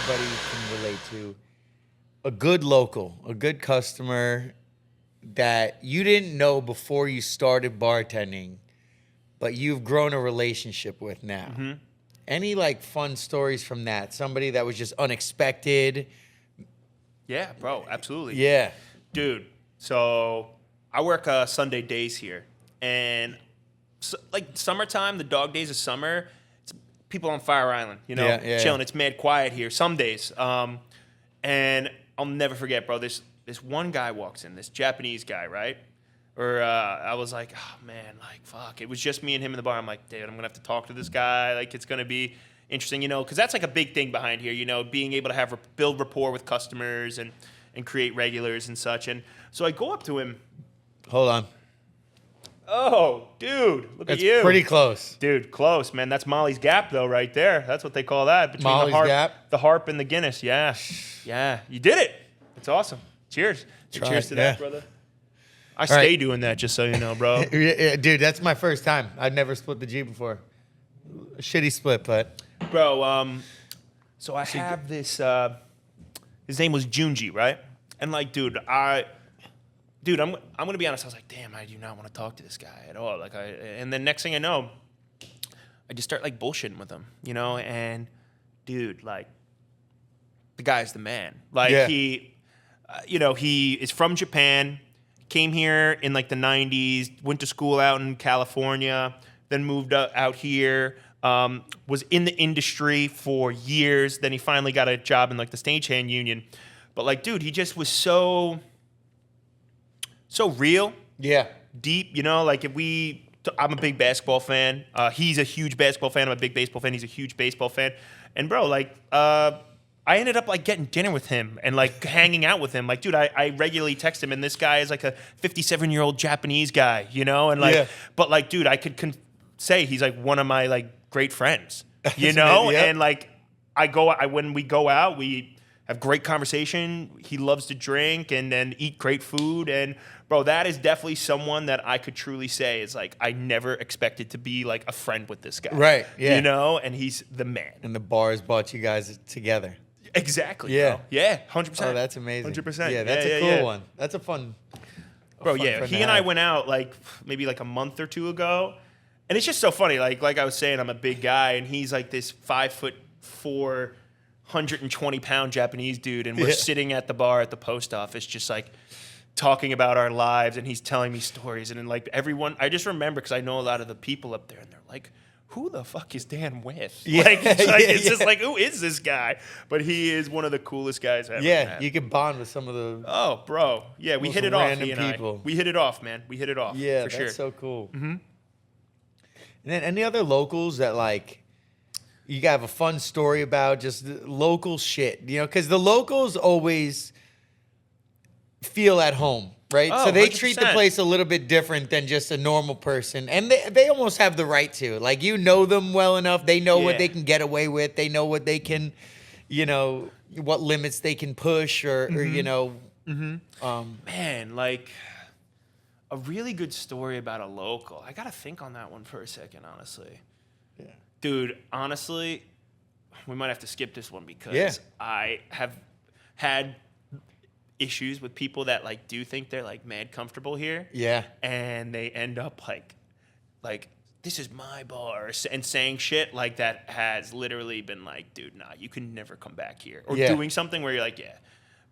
everybody can relate to. A good local, a good customer that you didn't know before you started bartending, but you've grown a relationship with now. Mm-hmm. Any like fun stories from that? Somebody that was just unexpected? Yeah, bro, absolutely. Yeah. Dude, so I work Sunday days here. And like summertime, the dog days of summer, it's people on Fire Island, chilling. It's mad quiet here some days. And I'll never forget, bro, this one guy walks in, this Japanese guy, right? Or I was like, oh, man, like, fuck. It was just me and him in the bar. I'm like, dude, I'm going to have to talk to this guy. Like, it's going to be interesting, because that's like a big thing behind here, being able to build rapport with customers and create regulars and such. And so I go up to him. Hold on. Oh, dude, look That's at you. pretty close. Dude, close, man. That's Molly's Gap, though, right there. That's what they call that. Between Molly's Gap? The harp and the Guinness. Yeah. Yeah. You did it. It's awesome. Cheers. Cheers to that, brother. I stay doing that, just so you know, bro. Yeah, dude, that's my first time. I've never split the G before. A shitty split, but... Bro, so I have this... his name was Junji, right? And, like, dude, I'm going to be honest. I was like, damn, I do not want to talk to this guy at all. Like, and then next thing I know, I just start, like, bullshitting with him, And, dude, like, the guy's the man. Like, he is from Japan... Came here in like the 90s, went to school out in California, then moved out here, was in the industry for years. Then he finally got a job in like the stagehand union. But like, dude, he just was so real. Yeah. Deep, like I'm a big basketball fan. He's a huge basketball fan. I'm a big baseball fan. He's a huge baseball fan. And bro, like, I ended up like getting dinner with him and like hanging out with him. Like, dude, I regularly text him, and this guy is like a 57-year-old Japanese guy, And like, but like, dude, I could say he's like one of my like great friends, And like, when we go out, we have great conversation. He loves to drink and then eat great food. And bro, that is definitely someone that I could truly say is like, I never expected to be like a friend with this guy. Right. Yeah. And he's the man. And the bars brought you guys together. Exactly. Yeah. Bro. Yeah. 100%. Oh, that's amazing. 100%. Yeah, that's a cool one. That's a fun. Bro, yeah. He and I went out like maybe like a month or two ago, and it's just so funny. Like I was saying, I'm a big guy, and he's like this 5'4", 120-pound Japanese dude, and we're sitting at the bar at the post office, just like talking about our lives, and he's telling me stories, and then like everyone, I just remember because I know a lot of the people up there, and they're like, who the fuck is Dan with? Yeah. It's just like, who is this guy? But he is one of the coolest guys I've ever met. You can bond with some of the bro. Yeah, we hit it off, he and people. We hit it off, man. We hit it off, yeah, for sure. That's so cool. Mm-hmm. And then any other locals that like you have a fun story about, just local shit, because the locals always feel at home. Right? Oh, so they 100%. treat the place a little bit different than just a normal person. And they almost have the right to. Like, them well enough. They know what they can get away with. They know what they can, what limits they can push or Man, like, a really good story about a local. I got to think on that one for a second, honestly. Yeah. Dude, honestly, we might have to skip this one because I have had issues with people that like do think they're like mad comfortable here. Yeah. And they end up like this is my bar and saying shit like that has literally been like, dude, nah, you can never come back here. Or doing something where you're like, yeah,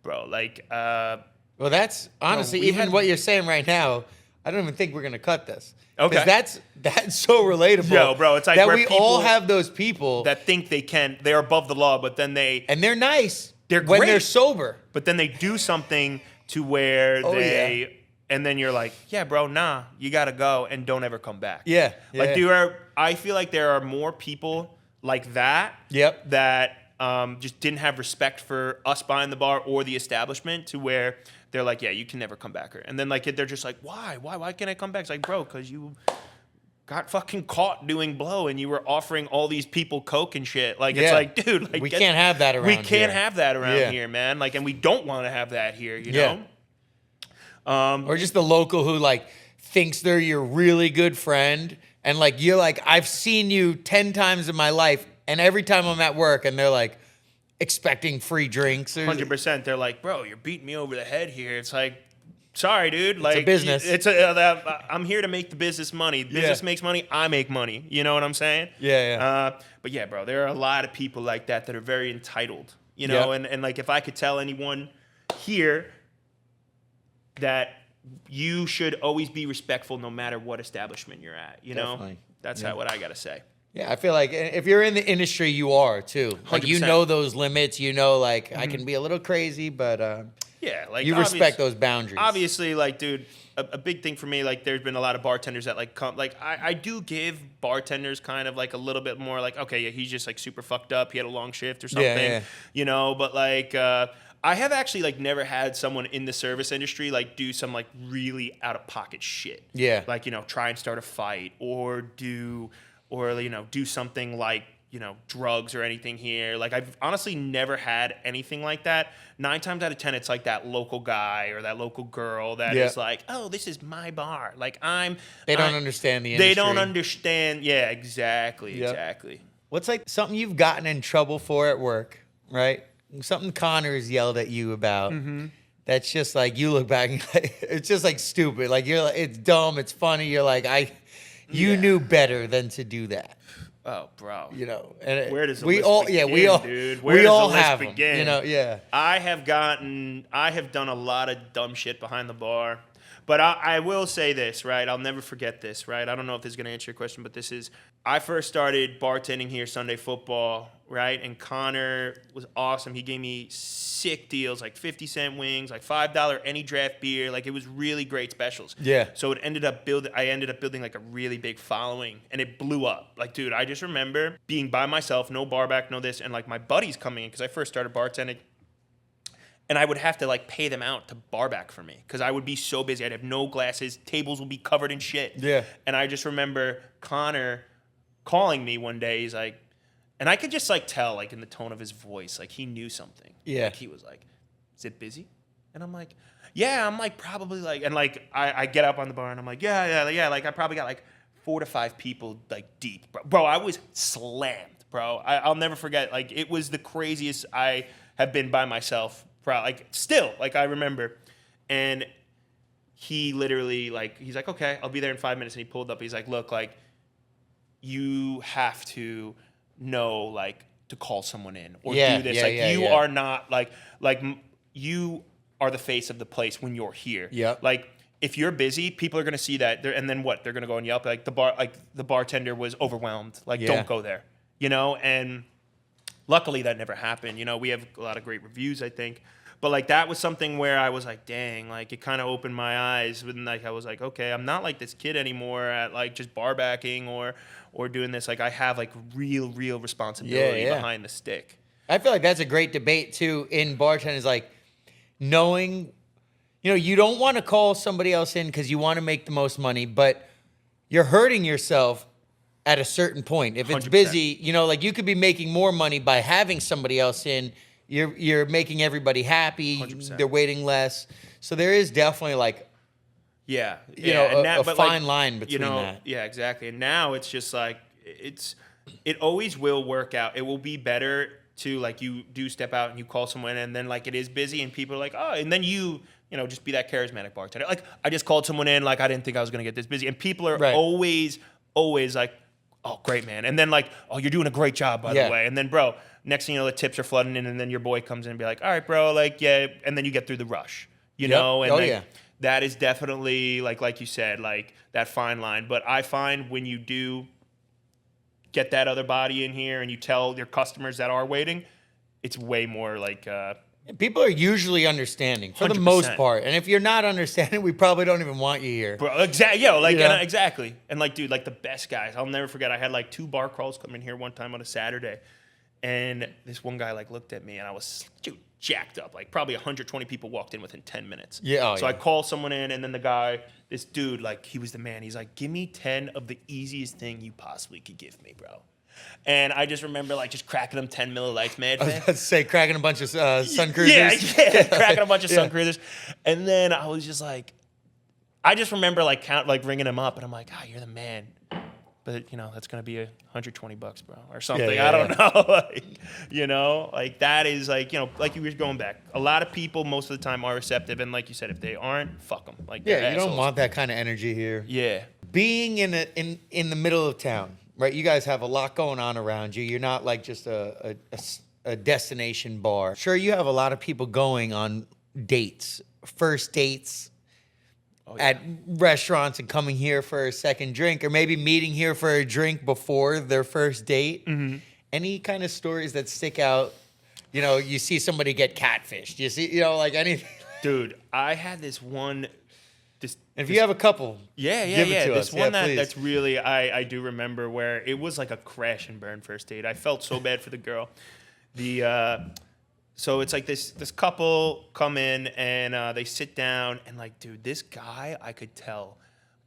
bro, like well, that's honestly what you're saying right now, I don't even think we're gonna cut this. Okay. That's so relatable. Yo, bro, it's like that we all have those people that think they're above the law, but then they're nice. They're when great. They're sober. But then they do something to where and then you're like, yeah, bro, nah, you gotta go and don't ever come back. Yeah. Like I feel like there are more people like that. Yep. That just didn't have respect for us behind the bar or the establishment to where they're like, yeah, you can never come back here. And then like they're just like, why can't I come back? It's like, bro, because you got fucking caught doing blow and you were offering all these people coke and shit. Like, it's like, dude, like, we can't have that around here. We can't have that around here, man. Like, and we don't want to have that here, you know? Or just the local who like thinks they're your really good friend. And like, you're like, I've seen you 10 times in my life. And every time I'm at work and they're like, expecting free drinks. 100%. They're like, bro, you're beating me over the head here. It's like, sorry, dude. Like, a business. I'm here to make the business money. Business makes money. I make money. You know what I'm saying? Yeah. But yeah, bro, there are a lot of people like that are very entitled. You know, and like if I could tell anyone here that you should always be respectful no matter what establishment you're at. You know, that's what I gotta say. Yeah, I feel like if you're in the industry, you are too. Like 100%. you know those limits. You know, like I can be a little crazy, but yeah, like you respect those boundaries. Obviously, like, dude, a big thing for me, like, there's been a lot of bartenders that like come, like, I do give bartenders kind of like a little bit more, like, okay, yeah, he's just like super fucked up. He had a long shift or something, you know. But like, I have actually like never had someone in the service industry like do some like really out of pocket shit. Yeah, like, you know, try and start a fight or do something like, you know, drugs or anything here. Like, I've honestly never had anything like that. 9 times out of 10, it's like that local guy or that local girl that is like, oh, this is my bar. Like, They don't understand the industry. They don't understand. Yeah, exactly. What's like something you've gotten in trouble for at work, right? Something Connor's yelled at you about. That's just like, you look back and like, it's just like stupid. Like, you're like, it's dumb. It's funny. You're like, you knew better than to do that. Oh, bro. You know, and where does the list begin, dude? We all have them, you know, I have done a lot of dumb shit behind the bar. But I will say this, right? I'll never forget this, right? I don't know if this is going to answer your question, but this is, I first started bartending here Sunday football, right? And Connor was awesome. He gave me sick deals, like 50-cent wings, like $5 any draft beer. Like, it was really great specials. Yeah. So I ended up building like a really big following, and it blew up. Like, dude, I just remember being by myself, no bar back, no this, and like my buddies coming in, because I first started bartending. And I would have to like pay them out to bar back for me because I would be so busy. I'd have no glasses. Tables would be covered in shit. Yeah. And I just remember Connor calling me one day. He's like, and I could just like tell like in the tone of his voice, like he knew something. Yeah. Like, he was like, is it busy? And I'm like, yeah. I'm like, probably like, and like I get up on the bar and I'm like, yeah. Like, I probably got like 4 to 5 people like deep. Bro, I was slammed, bro. I'll never forget. Like, it was the craziest I have been by myself. Like, still, like, I remember. And he literally, like, he's like, okay, I'll be there in 5 minutes. And he pulled up. He's like, look, like, you have to know, like, to call someone in or do this. You are not, like, you are the face of the place when you're here. Yeah. Like, if you're busy, people are going to see that. And then what? They're going to go and yelp. Like, the bartender was overwhelmed. Like, don't go there. You know? And luckily, that never happened. You know, we have a lot of great reviews, I think. But, like, that was something where I was like, dang, like, it kind of opened my eyes. And, like, I was like, okay, I'm not like this kid anymore at, like, just bar backing or doing this. Like, I have, like, real responsibility behind the stick. I feel like that's a great debate, too, in bartending, is, like, knowing, you know, you don't want to call somebody else in because you want to make the most money, but you're hurting yourself at a certain point. If it's 100%. busy, you know, like, you could be making more money by having somebody else in. You're making everybody happy. 100%. They're waiting less. So there is definitely like, you know, a fine line between that. Yeah, exactly. And now it's just like, it always will work out. It will be better to, like, you do step out and you call someone and then, like, it is busy and people are like, oh, and then you know, just be that charismatic bartender. Like, I just called someone in, like, I didn't think I was going to get this busy. And people are always like, oh, great, man. And then, like, oh, you're doing a great job, by the way. And then, bro, next thing you know, the tips are flooding in, and then your boy comes in and be like, all right, bro, like, yeah. And then you get through the rush, you know? And that is definitely, like you said, like, that fine line. But I find when you do get that other body in here and you tell your customers that are waiting, it's way more like... people are usually understanding for 100%. The most part. And if you're not understanding, we probably don't even want you here. Bro, exactly. Yo, like, and, exactly. And, like, dude, like, the best guys. I'll never forget. I had, like, 2 bar crawls come in here one time on a Saturday. And this one guy, like, looked at me, and I was, dude, jacked up. Like, probably 120 people walked in within 10 minutes. Yeah. So I call someone in, and then the guy, this dude, like, he was the man. He's like, give me 10 of the easiest thing you possibly could give me, bro. And I just remember, like, just cracking them 10 Miller Lights, man. I was about to say, cracking a bunch of Sun Cruisers. Yeah, cracking a bunch of Sun Cruisers. And then I was just like, I just remember, like, ringing him up, and I'm like, you're the man. but that's gonna be $120, bro, or something. Yeah, I don't know. Like that is like you were going back. A lot of people most of the time are receptive, and like you said, if they aren't, fuck them. Like Yeah, they're you don't assholes. want that kind of energy here. Yeah. Being in the middle of town, right? You guys have a lot going on around you. You're not like just a destination bar. Sure, you have a lot of people going on dates, first dates. At restaurants and coming here for a second drink, or maybe meeting here for a drink before their first date. Mm-hmm. Any kind of stories that stick out? You see somebody get catfished. You see, like anything. Dude, I had this one. If you have a couple, give it to this us. one Please. that's really I do remember where it was like a crash and burn first date. I felt so bad for the girl. So it's like this couple come in and they sit down and like, dude, this guy I could tell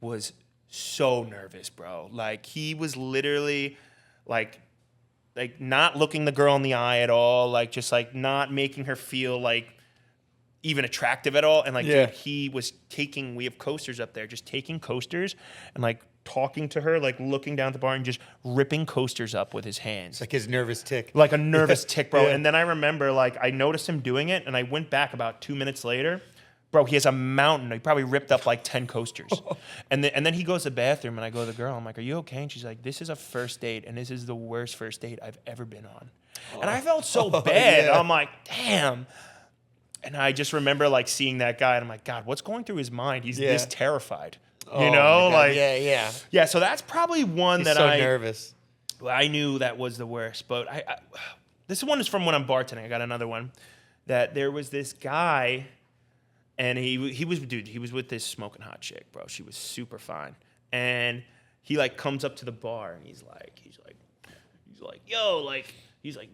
was so nervous, bro. Like he was literally like not looking the girl in the eye at all, like just like not making her feel like even attractive at all. And like, dude, he was we have coasters up there, just taking coasters and like talking to her, like looking down at the bar and just ripping coasters up with his hands. It's like his nervous tick. Like a nervous tick, bro. Yeah. And then I remember, like, I noticed him doing it, and I went back about 2 minutes later. Bro, he has a mountain. He probably ripped up like 10 coasters. And then he goes to the bathroom, and I go to the girl. I'm like, are you okay? And she's like, this is a first date, and this is the worst first date I've ever been on. And I felt so bad. Yeah. I'm like, damn. And I just remember, like, seeing that guy, and I'm like, God, what's going through his mind? He's this terrified. Oh, my God. Like, yeah. So that's probably one He's that so nervous. I knew that was the worst. But this one is from when I'm bartending. I got another one that there was this guy, and he was with this smoking hot chick, bro. She was super fine, and he like comes up to the bar and he's like,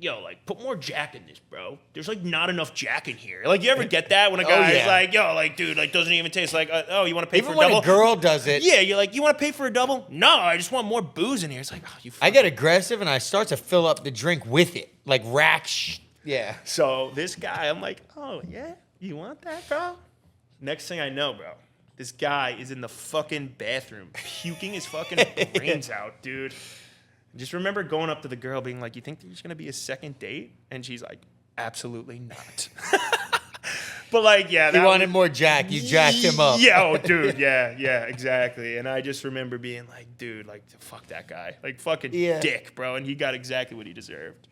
yo, put more Jack in this, bro. There's like not enough Jack in here. Like, you ever get that when a guy is like, yo, like, dude, like doesn't even taste like, oh, you want to pay for a double? Even when a girl does it. Yeah, you're like, you want to pay for a double? No, I just want more booze in here. It's like, oh, you. I get aggressive and I start to fill up the drink with it, like yeah. So this guy, I'm like, oh yeah, you want that, bro? Next thing I know, bro, this guy is in the fucking bathroom puking his fucking brains out, dude. Just remember going up to the girl being like, you think there's going to be a second date? And she's like, absolutely not. But like, yeah. He wanted more Jack. You jacked him up. Yeah, oh, dude. Yeah, exactly. And I just remember being like, dude, like, fuck that guy. Like, fucking dick, bro. And he got exactly what he deserved.